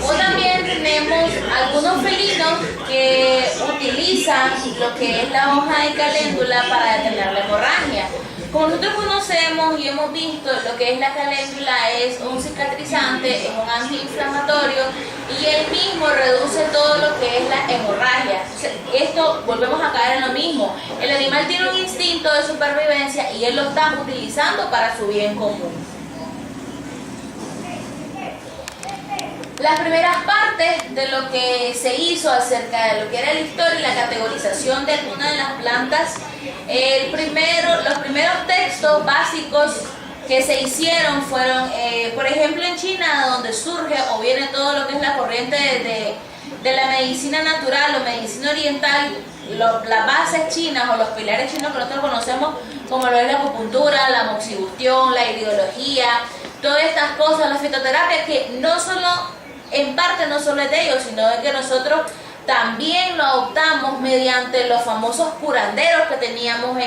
O también tenemos algunos felinos que utilizan lo que es la hoja de caléndula para detener la hemorragia. Como nosotros conocemos y hemos visto, lo que es la caléndula es un cicatrizante, es un antiinflamatorio y él mismo reduce todo lo que es la hemorragia. Esto, volvemos a caer en lo mismo. El animal tiene un instinto de supervivencia y él lo está utilizando para su bien común. Las primeras partes de lo que se hizo acerca de lo que era la historia y la categorización de algunas de las plantas, los primeros textos básicos que se hicieron fueron, por ejemplo, en China, donde surge o viene todo lo que es la corriente de la medicina natural o medicina oriental, las bases chinas o los pilares chinos que nosotros conocemos como lo es la acupuntura, la moxibustión, la ideología, todas estas cosas, la fitoterapia, que no solo, en parte no solo es de ellos, sino de que nosotros también lo adoptamos mediante los famosos curanderos que teníamos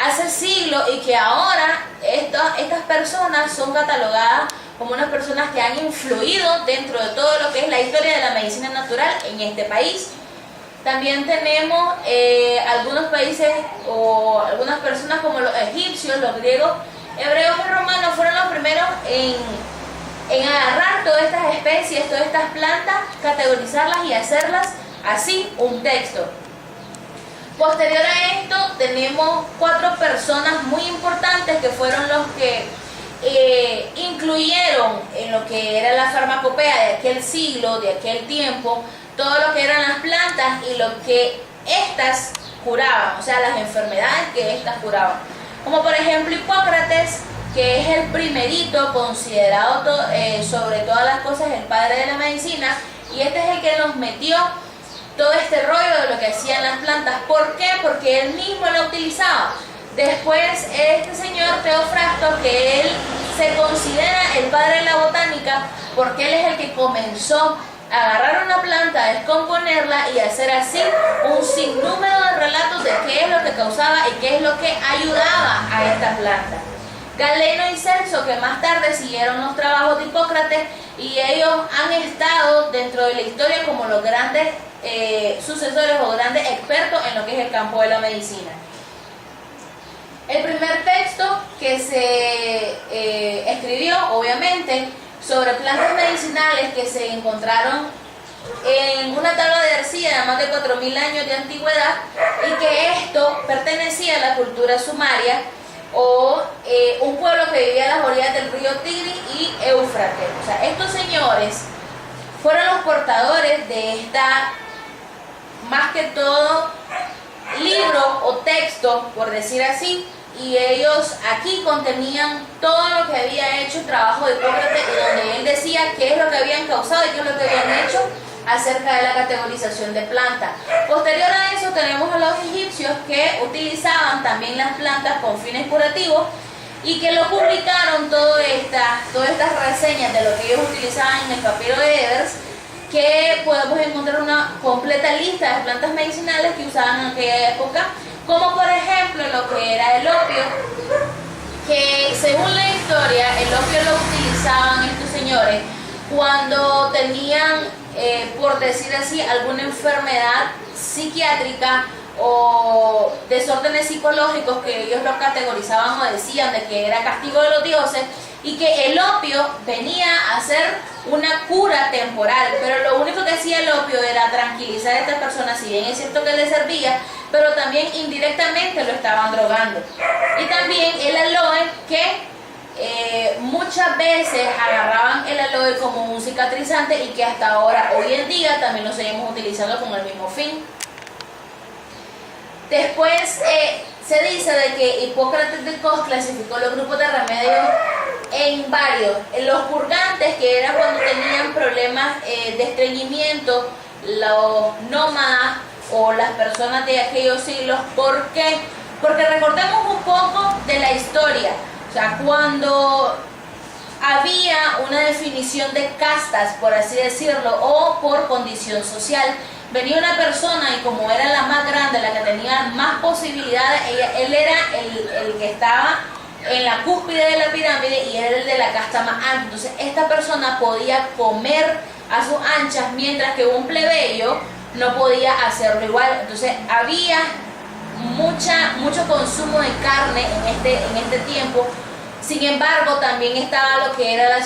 hace siglos y que ahora estas personas son catalogadas como unas personas que han influido dentro de todo lo que es la historia de la medicina natural en este país. También tenemos algunos países o algunas personas como los egipcios, los griegos, hebreos y romanos fueron los primeros en agarrar todas estas especies, todas estas plantas, categorizarlas y hacerlas así un texto. Posterior a esto tenemos 4 personas muy importantes que fueron los que incluyeron en lo que era la farmacopea de aquel siglo, de aquel tiempo, todo lo que eran las plantas y lo que éstas curaban, o sea, las enfermedades que éstas curaban. Como por ejemplo Hipócrates, que es el primerito considerado sobre todas las cosas el padre de la medicina, y este es el que nos metió todo este rollo de lo que hacían las plantas. ¿Por qué? Porque él mismo lo utilizaba. Después este señor Teofrasto, que él se considera el padre de la botánica porque él es el que comenzó a agarrar una planta, descomponerla y hacer así un sinnúmero de relatos de qué es lo que causaba y qué es lo que ayudaba a esta planta. Galeno y Celso, que más tarde siguieron los trabajos de Hipócrates, y ellos han estado dentro de la historia como los grandes sucesores o grandes expertos en lo que es el campo de la medicina. El primer texto que se escribió, obviamente, sobre plantas medicinales que se encontraron en una tabla de arcilla de más de 4.000 años de antigüedad, y que esto pertenecía a la cultura sumaria, o un pueblo que vivía a las orillas del río Tigris y Éufrates. O sea, estos señores fueron los portadores de esta, más que todo, libro o texto, por decir así, y ellos aquí contenían todo lo que había hecho el trabajo de Hipócrates, y donde él decía qué es lo que habían causado y qué es lo que habían hecho acerca de la categorización de plantas. Posterior a eso tenemos a los egipcios, que utilizaban también las plantas con fines curativos y que lo publicaron todas estas reseñas de lo que ellos utilizaban en el papiro de Ebers, que podemos encontrar una completa lista de plantas medicinales que usaban en aquella época, como por ejemplo lo que era el opio, que según la historia el opio lo utilizaban estos señores cuando tenían, por decir así, alguna enfermedad psiquiátrica o desórdenes psicológicos, que ellos lo categorizaban o decían de que era castigo de los dioses, y que el opio venía a ser una cura temporal, pero lo único que hacía el opio era tranquilizar a estas personas, si bien es cierto que les servía, pero también indirectamente lo estaban drogando. Y también el aloe, que muchas veces agarraban el aloe como un cicatrizante, y que hasta ahora, hoy en día, también lo seguimos utilizando con el mismo fin. Después se dice de que Hipócrates de Cos clasificó los grupos de remedios en varios. Los purgantes, que era cuando tenían problemas de estreñimiento, los nómadas o las personas de aquellos siglos. ¿Por qué? Porque recordemos un poco de la historia. O sea, cuando había una definición de castas, por así decirlo, o por condición social, venía una persona y como era la más grande, la que tenía más posibilidades, él era el que estaba en la cúspide de la pirámide y era el de la casta más alta. Entonces esta persona podía comer a sus anchas, mientras que un plebeyo no podía hacerlo igual. Entonces había mucho consumo de carne en este tiempo. Sin embargo, también estaba lo que era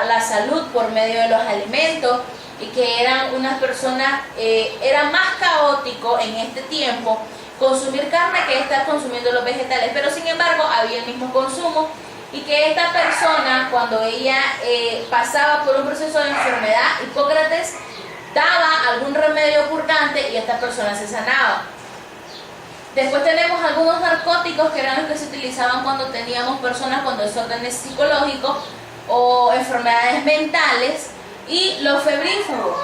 la salud por medio de los alimentos, y que eran unas personas, era más caótico en este tiempo consumir carne que estar consumiendo los vegetales, pero sin embargo había el mismo consumo, y que esta persona, cuando ella pasaba por un proceso de enfermedad, Hipócrates daba algún remedio purgante y esta persona se sanaba. Después tenemos algunos narcóticos que eran los que se utilizaban cuando teníamos personas con desórdenes psicológicos o enfermedades mentales, y los febrífugos,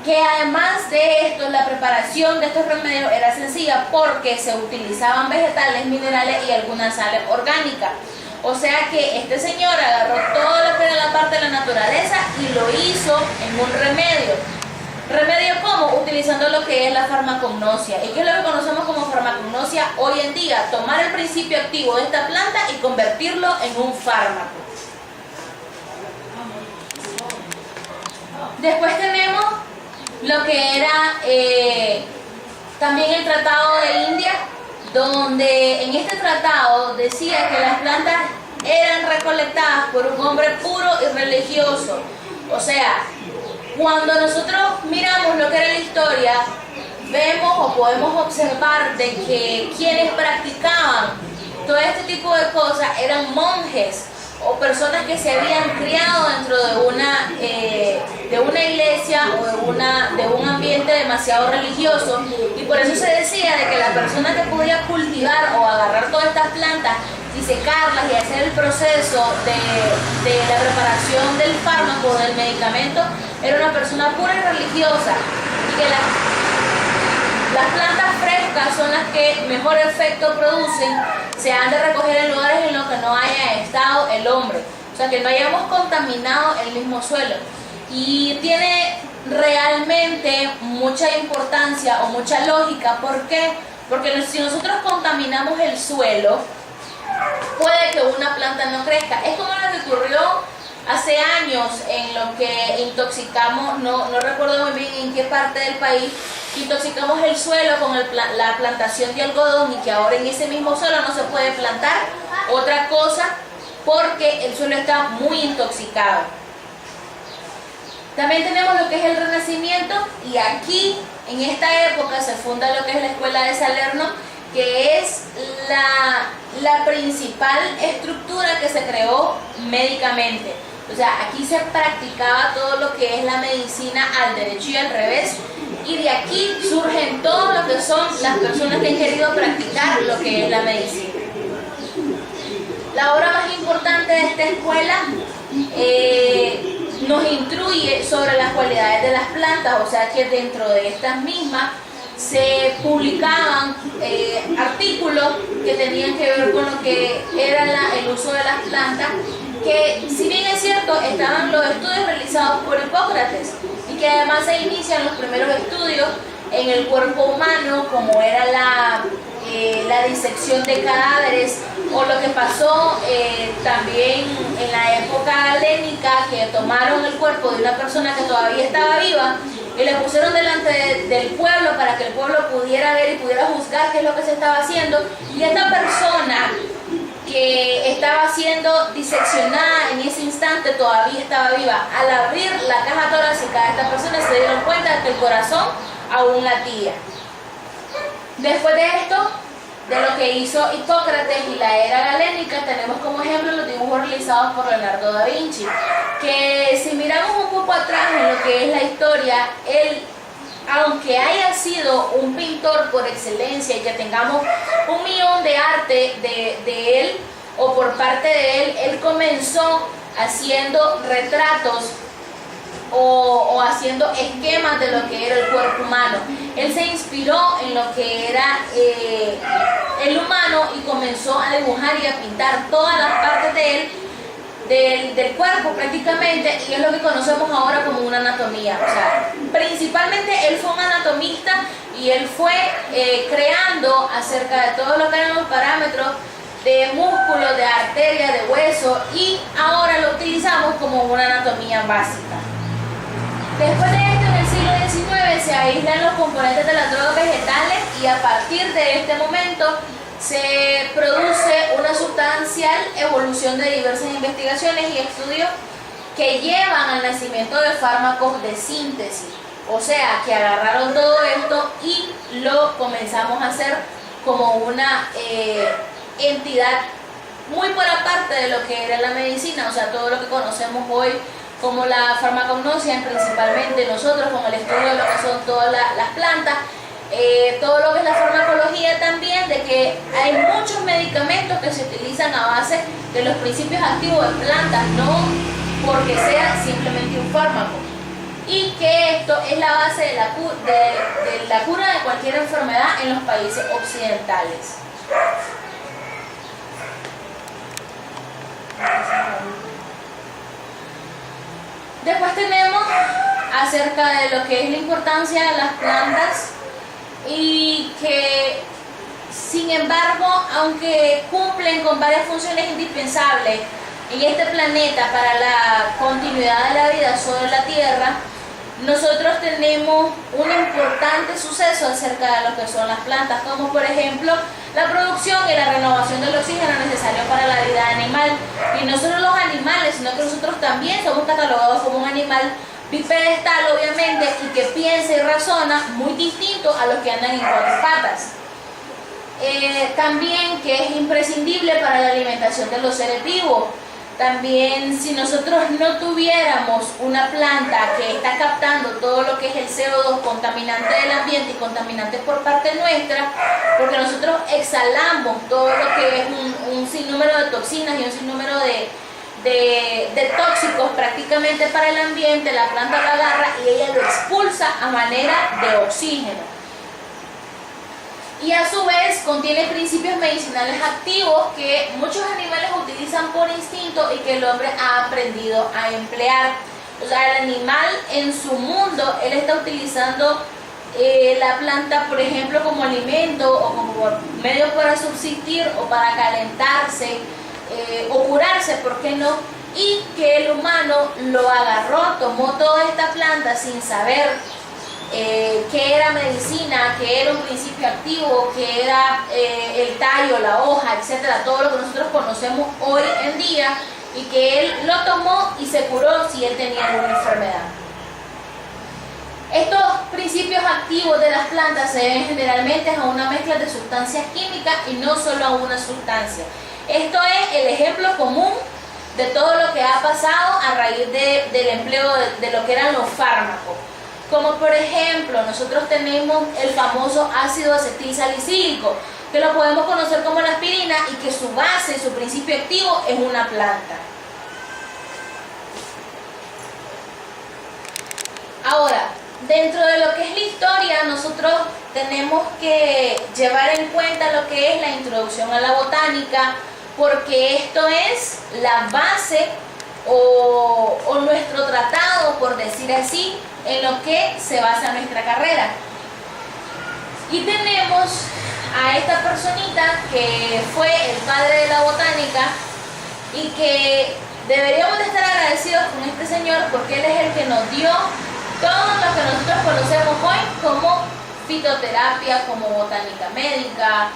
que además de esto, la preparación de estos remedios era sencilla porque se utilizaban vegetales, minerales y algunas sales orgánicas. O sea que este señor agarró todo lo que era la parte de la naturaleza y lo hizo en un remedio. ¿Remedio cómo? Utilizando lo que es la farmacognosia. ¿Y qué es lo que conocemos como farmacognosia hoy en día? Tomar el principio activo de esta planta y convertirlo en un fármaco. Después tenemos lo que era también el Tratado de India, donde en este tratado decía que las plantas eran recolectadas por un hombre puro y religioso. O sea, cuando nosotros miramos lo que era la historia, vemos o podemos observar de que quienes practicaban todo este tipo de cosas eran monjes o personas que se habían criado dentro de una iglesia o de un ambiente demasiado religioso, y por eso se decía de que la persona que podía cultivar o agarrar todas estas plantas y secarlas y hacer el proceso de la preparación del fármaco, del medicamento, era una persona pura y religiosa, y que las plantas frescas son las que mejor efecto producen, se han de recoger en lugares en los que no haya estado el hombre, o sea que no hayamos contaminado el mismo suelo. Y tiene realmente mucha importancia o mucha lógica. ¿Por qué? Porque si nosotros contaminamos el suelo, puede que una planta no crezca. Es como lo que ocurrió hace años en lo que intoxicamos, no recuerdo muy bien en qué parte del país, intoxicamos el suelo con la plantación de algodón, y que ahora en ese mismo suelo no se puede plantar otra cosa porque el suelo está muy intoxicado. También tenemos lo que es el Renacimiento, y aquí en esta época se funda lo que es la Escuela de Salerno, que es la principal estructura que se creó médicamente. O sea, aquí se practicaba todo lo que es la medicina al derecho y al revés, y de aquí surgen todo lo que son las personas que han querido practicar lo que es la medicina. La obra más importante de esta escuela nos instruye sobre las cualidades de las plantas, o sea que dentro de estas mismas se publicaban artículos que tenían que ver con lo que era el uso de las plantas, que si bien es cierto estaban los estudios realizados por Hipócrates, y que además se inician los primeros estudios en el cuerpo humano, como era la disección de cadáveres, o lo que pasó también en la época helénica, que tomaron el cuerpo de una persona que todavía estaba viva y le pusieron delante del pueblo para que el pueblo pudiera ver y pudiera juzgar qué es lo que se estaba haciendo, y esta persona que estaba siendo diseccionada en ese instante todavía estaba viva. Al abrir la caja torácica de esta persona se dieron cuenta de que el corazón aún latía. Después de esto, de lo que hizo Hipócrates y la era galénica, tenemos como ejemplo los dibujos realizados por Leonardo da Vinci, que si miramos un poco atrás en lo que es la historia, él, aunque haya sido un pintor por excelencia y que tengamos 1 millón de arte de él o por parte de él, él comenzó haciendo retratos o haciendo esquemas de lo que era el cuerpo humano. Él se inspiró en lo que era el humano y comenzó a dibujar y a pintar todas las partes de él, del cuerpo prácticamente, y es lo que conocemos ahora como una anatomía. O sea, principalmente él fue un anatomista y él fue creando acerca de todo lo que eran los parámetros de músculos, de arterias, de hueso, y ahora lo utilizamos como una anatomía básica. Después de esto, en el siglo XIX se aíslan los componentes de las drogas vegetales y a partir de este momento se produce una sustancial evolución de diversas investigaciones y estudios que llevan al nacimiento de fármacos de síntesis. O sea, que agarraron todo esto y lo comenzamos a hacer como una entidad muy por aparte de lo que era la medicina, o sea, todo lo que conocemos hoy como la farmacognosia, principalmente nosotros con el estudio de lo que son todas las plantas, todo lo que es la farmacología también, de que hay muchos medicamentos que se utilizan a base de los principios activos de plantas, no porque sea simplemente un fármaco. Y que esto es la base de la cura de cualquier enfermedad en los países occidentales. Después tenemos acerca de lo que es la importancia de las plantas y que, sin embargo, aunque cumplen con varias funciones indispensables en este planeta para la continuidad de la vida sobre la Tierra, nosotros tenemos un importante suceso acerca de lo que son las plantas, como por ejemplo la producción y la renovación del oxígeno necesario para la vida animal. Y no solo los animales, sino que nosotros también somos catalogados como un animal bipedestal, obviamente, y que piensa y razona muy distinto a los que andan en cuatro patas. También que es imprescindible para la alimentación de los seres vivos. También, si nosotros no tuviéramos una planta que está captando todo lo que es el CO2, contaminante del ambiente y contaminantes por parte nuestra, porque nosotros exhalamos todo lo que es un sinnúmero de toxinas y un sinnúmero de tóxicos prácticamente para el ambiente, la planta lo agarra y ella lo expulsa a manera de oxígeno. Y a su vez contiene principios medicinales activos que muchos animales utilizan por instinto y que el hombre ha aprendido a emplear. O sea, el animal en su mundo, él está utilizando la planta, por ejemplo, como alimento o como medio para subsistir o para calentarse o curarse, ¿por qué no? Y que el humano lo agarró, tomó toda esta planta sin saber que era medicina, que era un principio activo, que era el tallo, la hoja, etcétera, todo lo que nosotros conocemos hoy en día, y que él lo tomó y se curó si él tenía alguna enfermedad. Estos principios activos de las plantas se deben generalmente a una mezcla de sustancias químicas y no solo a una sustancia. Esto es el ejemplo común de todo lo que ha pasado a raíz del empleo de lo que eran los fármacos. Como por ejemplo, nosotros tenemos el famoso ácido acetil salicílico, que lo podemos conocer como la aspirina y que su base, su principio activo es una planta. Ahora, dentro de lo que es la historia, nosotros tenemos que llevar en cuenta lo que es la introducción a la botánica, porque esto es la base o nuestro tratado, por decir así, en lo que se basa nuestra carrera. Y tenemos a esta personita que fue el padre de la botánica y que deberíamos de estar agradecidos con este señor porque él es el que nos dio todo lo que nosotros conocemos hoy como fitoterapia, como botánica médica,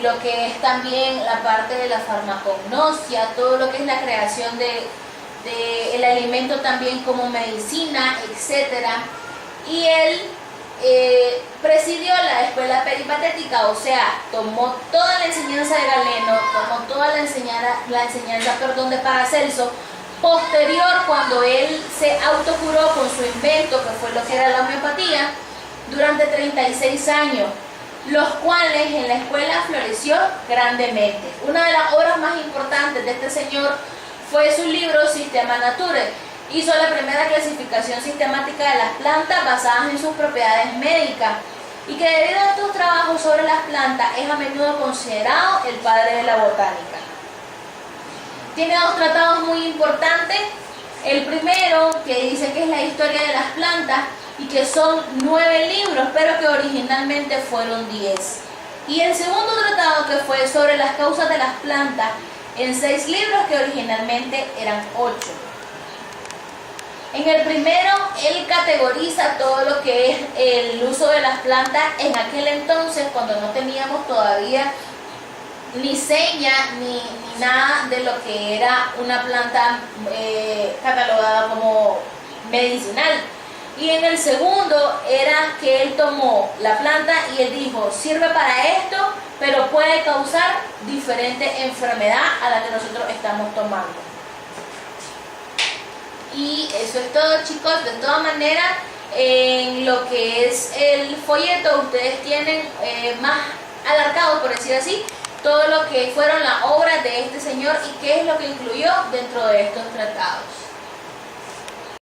lo que es también la parte de la farmacognosia, todo lo que es la creación el alimento también como medicina, etcétera. Y él presidió la escuela peripatética, o sea, tomó toda la enseñanza de Galeno, tomó toda la enseñanza de Paracelso. Posterior, cuando él se autocuró con su invento, que fue lo que era la homeopatía, durante 36 años, los cuales en la escuela floreció grandemente. Una de las obras más importantes de este señor fue su libro Systema Naturae. Hizo la primera clasificación sistemática de las plantas basadas en sus propiedades médicas y que debido a estos trabajos sobre las plantas es a menudo considerado el padre de la botánica. Tiene dos tratados muy importantes. El primero, que dice que es la historia de las plantas y que son 9 libros, pero que originalmente fueron 10. Y el segundo tratado, que fue sobre las causas de las plantas, en 6 libros que originalmente eran 8. En el primero, él categoriza todo lo que es el uso de las plantas en aquel entonces, cuando no teníamos todavía ni seña ni nada de lo que era una planta catalogada como medicinal. Y en el segundo era que él tomó la planta y él dijo, sirve para esto, pero puede causar diferente enfermedad a la que nosotros estamos tomando. Y eso es todo, chicos. De todas maneras, en lo que es el folleto, ustedes tienen más alargado, por decir así, todo lo que fueron las obras de este señor y qué es lo que incluyó dentro de estos tratados.